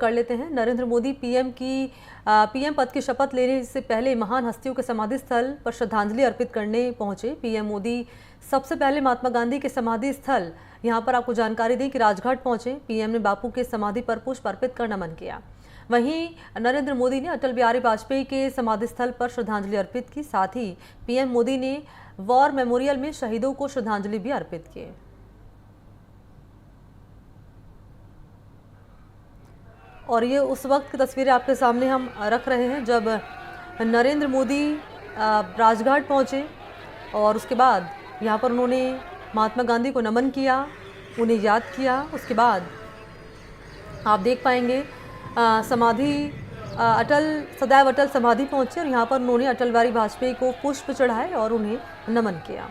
कर लेते हैं। नरेंद्र मोदी पीएम पद की शपथ लेने से पहले महान हस्तियों के समाधि स्थल पर श्रद्धांजलि अर्पित करने पहुंचे। पीएम मोदी सबसे पहले महात्मा गांधी के समाधि स्थल यहां पर आपको जानकारी दें कि राजघाट पहुंचे। पीएम ने बापू के समाधि पर पुष्प अर्पित कर नमन किया। वहीं नरेंद्र मोदी ने अटल बिहारी वाजपेयी के समाधि स्थल पर श्रद्धांजलि अर्पित की। साथ ही पीएम मोदी ने वॉर मेमोरियल में शहीदों को श्रद्धांजलि भी अर्पित की। और ये उस वक्त की तस्वीरें आपके सामने हम रख रहे हैं जब नरेंद्र मोदी राजघाट पहुंचे और उसके बाद यहाँ पर उन्होंने महात्मा गांधी को नमन किया, उन्हें याद किया। उसके बाद आप देख पाएंगे समाधि सदैव अटल समाधि पहुंचे और यहाँ पर उन्होंने अटल बिहारी वाजपेयी को पुष्प चढ़ाए और उन्हें नमन किया।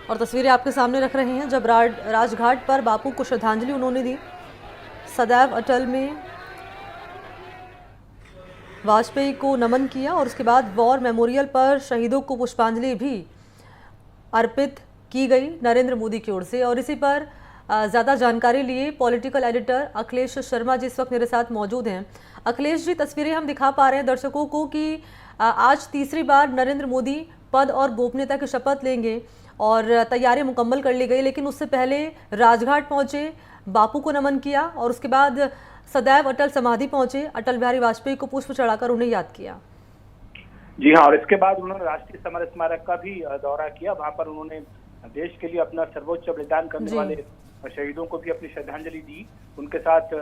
और तस्वीरें आपके सामने रख रहे हैं जब राजघाट पर बापू को श्रद्धांजलि उन्होंने दी। सदैव अटल में वाजपेयी को नमन किया और उसके बाद वॉर मेमोरियल पर शहीदों को पुष्पांजलि भी अर्पित की गई नरेंद्र मोदी की ओर से। और इसी पर ज़्यादा जानकारी लिए पॉलिटिकल एडिटर अखिलेश शर्मा जी इस वक्त मेरे साथ मौजूद हैं। अखिलेश जी, तस्वीरें हम दिखा पा रहे हैं दर्शकों को कि आज तीसरी बार नरेंद्र मोदी पद और गोपनीयता की शपथ लेंगे और तैयारी मुकम्मल कर ली गई, लेकिन उससे पहले राजघाट पहुंचे, बापू को नमन किया और उसके बाद सदैव अटल समाधि पहुंचे, अटल बिहारी वाजपेयी को पुष्प चढ़ाकर उन्हें याद किया। जी हाँ, और इसके बाद उन्होंने राष्ट्रीय समर स्मारक का भी दौरा किया। वहां पर उन्होंने देश के लिए अपना सर्वोच्च बलिदान करने वाले शहीदों को भी अपनी श्रद्धांजलि दी। उनके साथ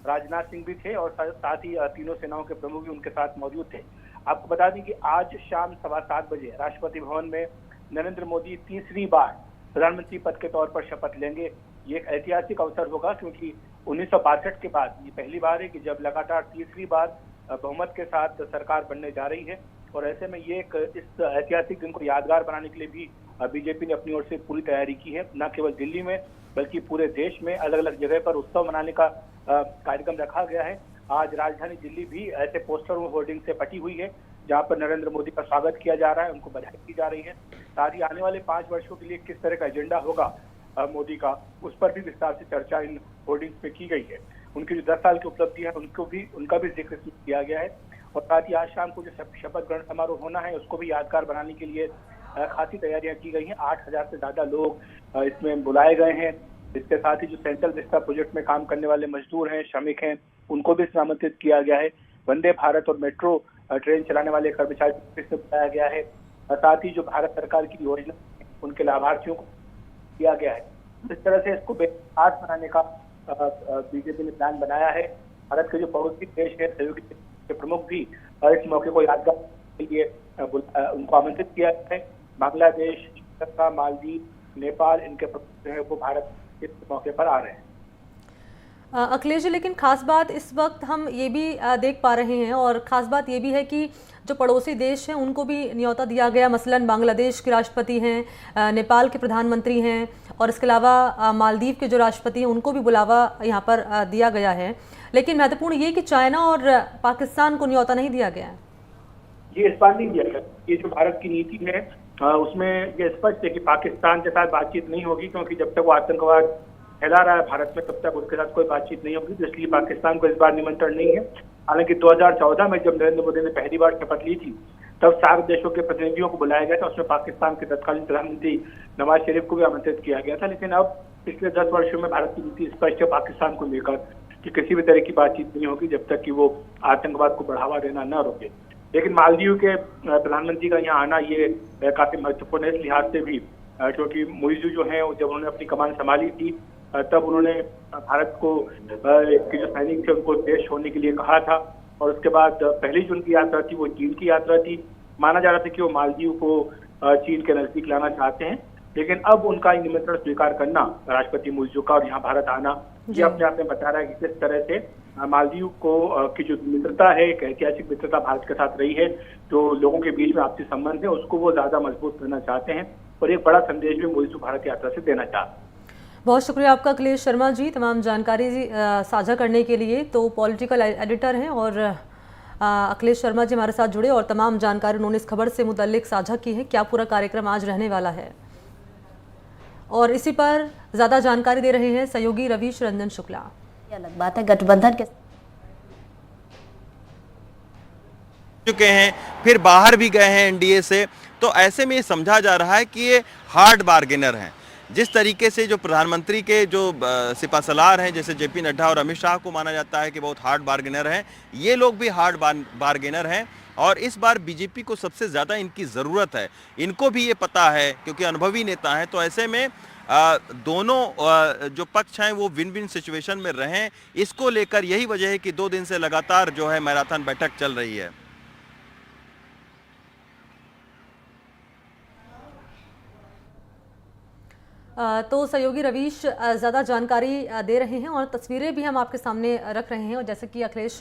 राजनाथ सिंह भी थे और साथ ही तीनों सेनाओं के प्रमुख भी उनके साथ मौजूद थे। आपको बता दें कि आज शाम 7:15 बजे राष्ट्रपति भवन में नरेंद्र मोदी तीसरी बार प्रधानमंत्री पद के तौर पर शपथ लेंगे। ये एक ऐतिहासिक अवसर होगा क्योंकि 1962 के बाद ये पहली बार है कि जब लगातार तीसरी बार बहुमत के साथ सरकार बनने जा रही है। और ऐसे में ये इस ऐतिहासिक दिन को यादगार बनाने के लिए भी बीजेपी ने अपनी ओर से पूरी तैयारी की है। न केवल दिल्ली में बल्कि पूरे देश में अलग अलग जगह पर उत्सव मनाने का कार्यक्रम रखा गया है। आज राजधानी दिल्ली भी ऐसे पोस्टर और होर्डिंग से पटी हुई है जहां पर नरेंद्र मोदी का स्वागत किया जा रहा है, उनको बधाई दी जा रही है। साथ ही आने वाले 5 वर्षों के लिए किस तरह का एजेंडा होगा मोदी का, उस पर भी विस्तार से चर्चा इन होर्डिंग्स पे की गई है। उनकी जो 10 साल की उपलब्धि है उनका भी जिक्र किया गया है। और साथ ही आज शाम को जो शपथ ग्रहण समारोह होना है उसको भी यादगार बनाने के लिए खासी तैयारियां की गई हैं। 8000 से ज्यादा लोग इसमें बुलाए गए हैं। इसके साथ ही जो सेंट्रल विस्टा प्रोजेक्ट में काम करने वाले मजदूर हैं, श्रमिक हैं, उनको भी आमंत्रित किया गया है। वंदे भारत और मेट्रो ट्रेन चलाने वाले कर्मचारी से बुलाया गया है। साथ ही जो भारत सरकार की योजना उनके लाभार्थियों को किया गया है। इस तरह से इसको बेहतर बनाने का बीजेपी ने प्लान बनाया है। भारत के जो पड़ोसी देश है, सहयोगी के प्रमुख भी इस मौके को यादगार के लिए उनको आमंत्रित किया है। बांग्लादेश, श्रीलंका, मालदीव, नेपाल, इनके प्रमुख जो है वो भारत इस मौके पर आ रहे हैं। अखिलेश जी, लेकिन खास बात इस वक्त हम ये भी देख पा रहे हैं और ख़ास बात ये भी है कि जो पड़ोसी देश हैं उनको भी न्योता दिया गया। मसलन बांग्लादेश के राष्ट्रपति हैं, नेपाल के प्रधानमंत्री हैं और इसके अलावा मालदीव के जो राष्ट्रपति हैं उनको भी बुलावा यहाँ पर दिया गया है। लेकिन महत्वपूर्ण ये कि चाइना और पाकिस्तान को न्योता नहीं दिया गया है। ये इस बार नहीं दिया गया। ये जो भारत की नीति है उसमें ये स्पष्ट है कि पाकिस्तान के साथ बातचीत नहीं होगी, क्योंकि जब तक वो आतंकवाद फैला रहा है भारत में तब तक उसके साथ कोई बातचीत नहीं होगी। तो इसलिए पाकिस्तान को इस बार निमंत्रण नहीं है। हालांकि 2014 में जब नरेंद्र मोदी ने पहली बार शपथ ली थी तब 7 देशों के प्रतिनिधियों को बुलाया गया था। उसमें पाकिस्तान के तत्कालीन प्रधानमंत्री नवाज शरीफ को भी आमंत्रित किया गया था। लेकिन अब पिछले 10 वर्षों में भारत की नीति स्पष्ट है पाकिस्तान को लेकर कि किसी भी तरह की बातचीत नहीं होगी जब तक कि वो आतंकवाद को बढ़ावा देना न रोके। लेकिन मालदीव के प्रधानमंत्री का यहाँ आना ये काफी महत्वपूर्ण है इस लिहाज से भी, क्योंकि मुइज़ू जो है जब उन्होंने अपनी कमान संभाली थी तब उन्होंने भारत को के जो सैनिक थे उनको देश छोड़ने के लिए कहा था। और उसके बाद पहली जो उनकी यात्रा थी वो चीन की यात्रा थी। माना जा रहा था कि वो मालदीव को चीन के नजदीक लाना चाहते हैं। लेकिन अब उनका निमंत्रण स्वीकार करना राष्ट्रपति मुइज़ू का और यहाँ भारत आना, ये अपने आप में बता रहा है कि किस तरह से मालदीव को की जो मित्रता है, एक ऐतिहासिक मित्रता भारत के साथ रही है, जो लोगों के बीच में आपसी संबंध है उसको वो ज्यादा मजबूत करना चाहते हैं और एक बड़ा संदेश भी मुइज़ू भारत यात्रा से देना चाहते हैं। बहुत शुक्रिया आपका अखिलेश शर्मा जी तमाम जानकारी साझा करने के लिए। तो पॉलिटिकल एडिटर हैं और अखिलेश शर्मा जी हमारे साथ जुड़े और तमाम जानकारी उन्होंने इस खबर से मुतल्लिक साझा की है, क्या पूरा कार्यक्रम आज रहने वाला है। और इसी पर ज़्यादा जानकारी दे रहे हैं सहयोगी रवीश रंजन शुक्ला। ये अलग बात है, गठबंधन के चुके हैं, फिर बाहर भी गए हैं एनडीए से, तो ऐसे में ये समझा जा रहा है कि ये हार्ड बार्गेनर हैं। जिस तरीके से जो प्रधानमंत्री के जो सिपहसालार हैं, जैसे जेपी नड्डा और अमित शाह को माना जाता है कि बहुत हार्ड बार्गेनर हैं, ये लोग भी हार्ड बार्गेनर हैं। और इस बार बीजेपी को सबसे ज़्यादा इनकी ज़रूरत है, इनको भी ये पता है क्योंकि अनुभवी नेता हैं। तो ऐसे में दोनों जो पक्ष हैं वो विन विन सिचुएशन में रहें, इसको लेकर यही वजह है कि 2 दिन से लगातार जो है मैराथन बैठक चल रही है। तो सहयोगी रवीश ज़्यादा जानकारी दे रहे हैं और तस्वीरें भी हम आपके सामने रख रहे हैं। और जैसे कि अखिलेश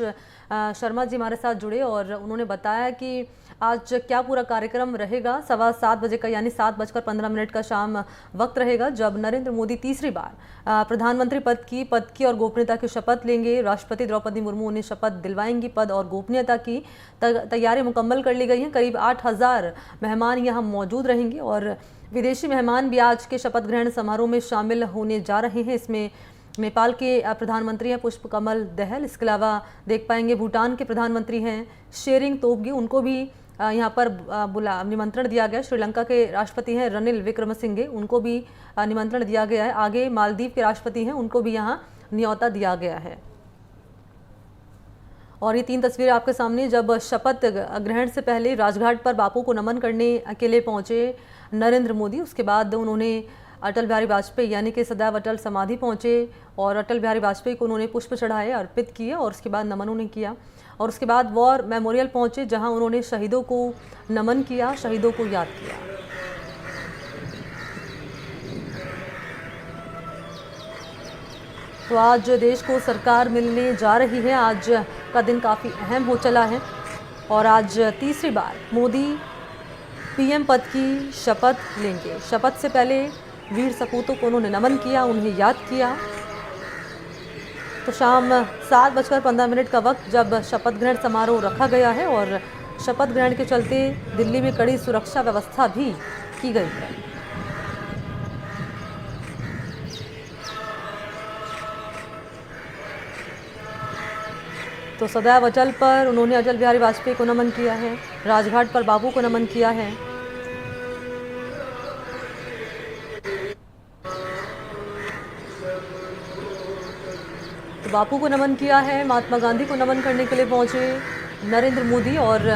शर्मा जी हमारे साथ जुड़े और उन्होंने बताया कि आज क्या पूरा कार्यक्रम रहेगा। 7:15 बजे का यानी 7:15 का शाम वक्त रहेगा जब नरेंद्र मोदी तीसरी बार प्रधानमंत्री पद की और गोपनीयता की शपथ लेंगे। राष्ट्रपति द्रौपदी मुर्मू उन्हें शपथ दिलवाएंगी। पद और गोपनीयता की तैयारी मुकम्मल कर ली गई हैं। करीब 8,000 मेहमान यहाँ मौजूद रहेंगे और विदेशी मेहमान भी आज के शपथ ग्रहण समारोह में शामिल होने जा रहे हैं। इसमें नेपाल के प्रधानमंत्री हैं पुष्प कमल दहल, इसके अलावा देख पाएंगे भूटान के प्रधानमंत्री हैं शेरिंग तोब्गे, उनको भी यहाँ पर निमंत्रण दिया गया। श्रीलंका के राष्ट्रपति हैं रनिल विक्रमसिंघे, उनको भी निमंत्रण दिया गया है। आगे मालदीव के राष्ट्रपति हैं, उनको भी यहाँ न्योता दिया गया है। और ये 3 तस्वीरें आपके सामने जब शपथ ग्रहण से पहले राजघाट पर बापू को नमन करने के लिए पहुंचे नरेंद्र मोदी। उसके बाद उन्होंने अटल बिहारी वाजपेयी यानी कि सदैव अटल समाधि पहुंचे और अटल बिहारी वाजपेयी को उन्होंने पुष्प चढ़ाए, अर्पित किए और उसके बाद नमन उन्हें किया। और उसके बाद वॉर मेमोरियल पहुंचे जहां उन्होंने शहीदों को नमन किया, शहीदों को याद किया। तो आज देश को सरकार मिलने जा रही है। आज का दिन काफ़ी अहम हो चला है और आज तीसरी बार मोदी पीएम पद की शपथ लेंगे। शपथ से पहले वीर सपूतों को उन्होंने नमन किया, उन्हें याद किया। तो शाम 7:15 का वक्त जब शपथ ग्रहण समारोह रखा गया है और शपथ ग्रहण के चलते दिल्ली में कड़ी सुरक्षा व्यवस्था भी की गई है। तो सदैव अटल पर उन्होंने अटल बिहारी वाजपेयी को नमन किया है, राजघाट पर बापू को नमन किया है। तो बापू को नमन किया है, महात्मा गांधी को नमन करने के लिए पहुंचे नरेंद्र मोदी और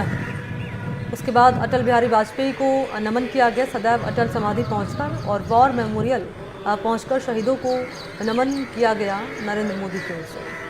उसके बाद अटल बिहारी वाजपेयी को नमन किया गया सदैव अटल समाधि पहुंचकर और वॉर मेमोरियल पहुंचकर शहीदों को नमन किया गया नरेंद्र मोदी की ओर से।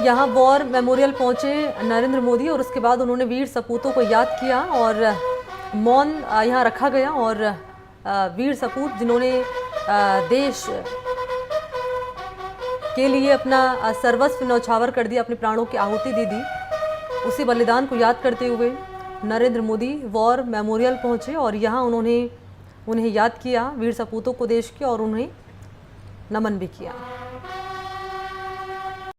यहाँ वॉर मेमोरियल पहुंचे नरेंद्र मोदी और उसके बाद उन्होंने वीर सपूतों को याद किया और मौन यहाँ रखा गया और वीर सपूत जिन्होंने देश के लिए अपना सर्वस्व न्यौछावर कर दिया, अपने प्राणों की आहुति दे दी, उसी बलिदान को याद करते हुए नरेंद्र मोदी वॉर मेमोरियल पहुंचे और यहाँ उन्होंने उन्हें याद किया वीर सपूतों को देश के और उन्हें नमन भी किया।